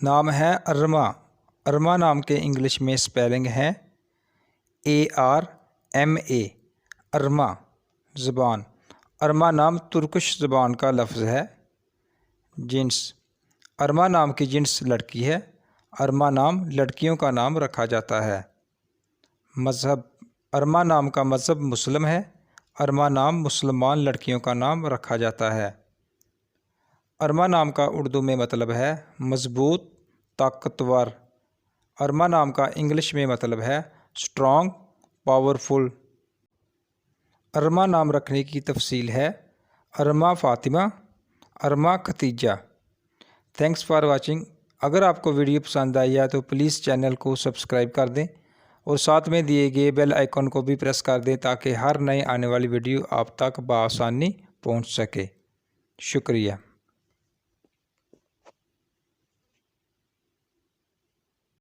नाम है अरमा। अरमा नाम के इंग्लिश में स्पेलिंग है ARMA। अरमा ज़बान। अरमा नाम तुर्किश ज़बान का लफ्ज़ है। जिन्स। अरमा नाम की जिन्स लड़की है। अरमा नाम लड़कियों का नाम रखा जाता है। मज़हब। अरमा नाम का मज़हब मुस्लिम है। अरमा नाम मुसलमान लड़कियों का नाम रखा जाता है। अरमा नाम का उर्दू में मतलब है मज़बूत, ताकतवर। अरमा नाम का इंग्लिश में मतलब है स्ट्रॉन्ग, पावरफुल। अरमा नाम रखने की तफसील है अरमा फ़ातिमा, अरमा खतीजा। Thanks for watching. अगर आपको वीडियो पसंद आई है तो प्लीज़ चैनल को सब्सक्राइब कर दें और साथ में दिए गए बेल आइकन को भी प्रेस कर दें ताकि हर नई आने वाली वीडियो आप तक बआसानी पहुंच सके। शुक्रिया।